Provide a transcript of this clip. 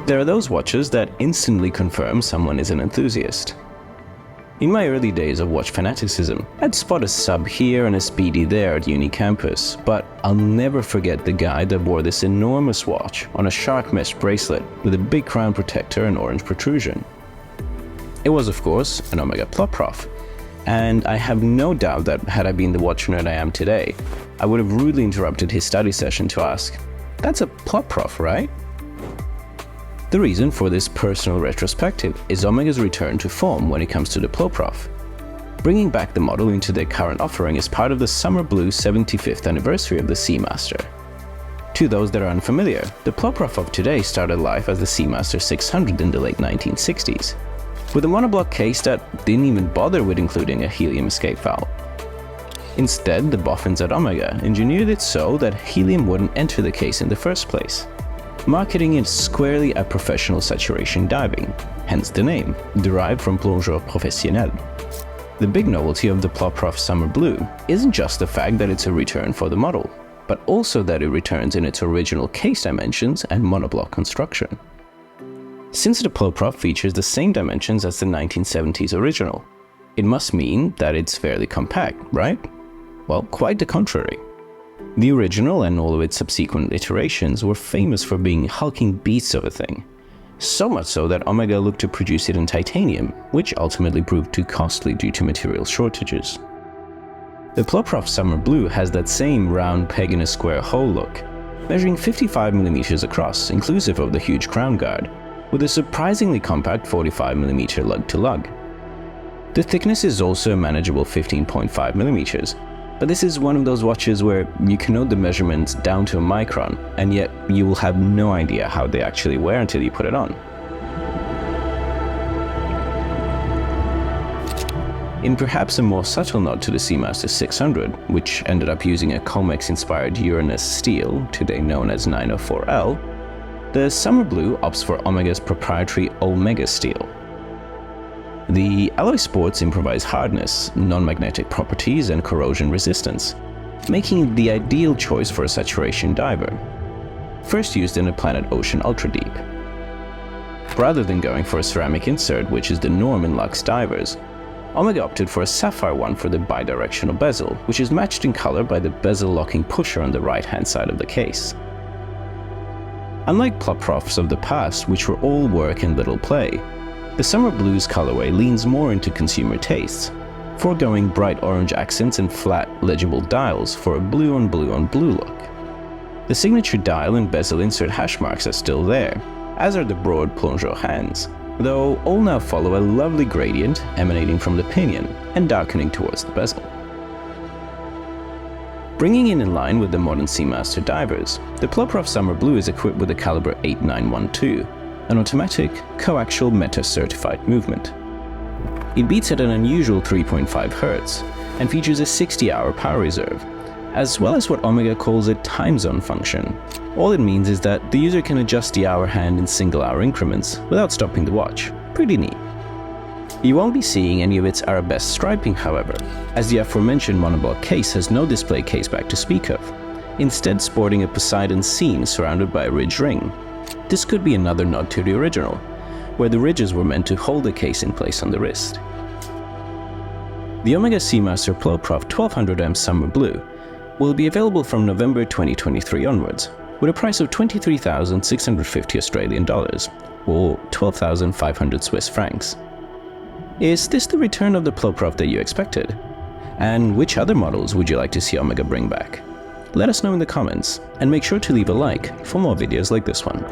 There are those watches that instantly confirm someone is an enthusiast. In my early days of watch fanaticism, I'd spot a sub here and a Speedy there at uni campus, but I'll never forget the guy that wore this enormous watch on a shark mesh bracelet with a big crown protector and orange protrusion. It was, of course, an Omega Ploprof, and I have no doubt that had I been the watch nerd I am today, I would have rudely interrupted his study session to ask, "That's a Ploprof, right?" The reason for this personal retrospective is Omega's return to form when it comes to the Ploprof. Bringing back the model into their current offering is part of the Summer Blue 75th anniversary of the Seamaster. To those that are unfamiliar, the Ploprof of today started life as the Seamaster 600 in the late 1960s, with a monoblock case that didn't even bother with including a helium escape valve. Instead, the boffins at Omega engineered it so that helium wouldn't enter the case in the first place, marketing it squarely at professional saturation diving, hence the name, derived from plongeur professionnel. The big novelty of the Ploprof Summer Blue isn't just the fact that it's a return for the model, but also that it returns in its original case dimensions and monoblock construction. Since the Ploprof features the same dimensions as the 1970s original, it must mean that it's fairly compact, right? Well, quite the contrary. The original and all of its subsequent iterations were famous for being hulking beasts of a thing. So much so that Omega looked to produce it in titanium, which ultimately proved too costly due to material shortages. The Ploprof Summer Blue has that same round peg in a square hole look, measuring 55mm across, inclusive of the huge crown guard, with a surprisingly compact 45mm lug-to-lug. The thickness is also a manageable 15.5mm, but this is one of those watches where you can note the measurements down to a micron, and yet you will have no idea how they actually wear until you put it on. In perhaps a more subtle nod to the Seamaster 600, which ended up using a Comex-inspired Uranus steel, today known as 904L, the Summer Blue opts for Omega's proprietary Omega steel. The alloy sports improvise hardness, non-magnetic properties, and corrosion resistance, making it the ideal choice for a saturation diver, first used in a Planet Ocean Ultra Deep. Rather than going for a ceramic insert, which is the norm in luxe divers, Omega opted for a sapphire one for the bidirectional bezel, which is matched in color by the bezel-locking pusher on the right-hand side of the case. Unlike Ploprofs of the past, which were all work and little play, the Summer Blue's colorway leans more into consumer tastes, foregoing bright orange accents and flat, legible dials for a blue-on-blue-on-blue look. The signature dial and bezel insert hash marks are still there, as are the broad plongeur hands, though all now follow a lovely gradient emanating from the pinion and darkening towards the bezel. Bringing it in line with the modern Seamaster divers, the Ploprof Summer Blue is equipped with a caliber 8912, an automatic, Co-Axial Meta-certified movement. It beats at an unusual 3.5 Hz and features a 60-hour power reserve, as well as what Omega calls a time zone function. All it means is that the user can adjust the hour hand in single-hour increments without stopping the watch. Pretty neat. You won't be seeing any of its arabesque striping, however, as the aforementioned monoblock case has no display caseback to speak of, instead sporting a Poseidon scene surrounded by a ridge ring. This could be another nod to the original, where the ridges were meant to hold the case in place on the wrist. The Omega Seamaster Ploprof 1200M Summer Blue will be available from November 2023 onwards, with a price of 23,650 Australian dollars, or 12,500 Swiss francs. Is this the return of the Ploprof that you expected? And which other models would you like to see Omega bring back? Let us know in the comments, and make sure to leave a like for more videos like this one.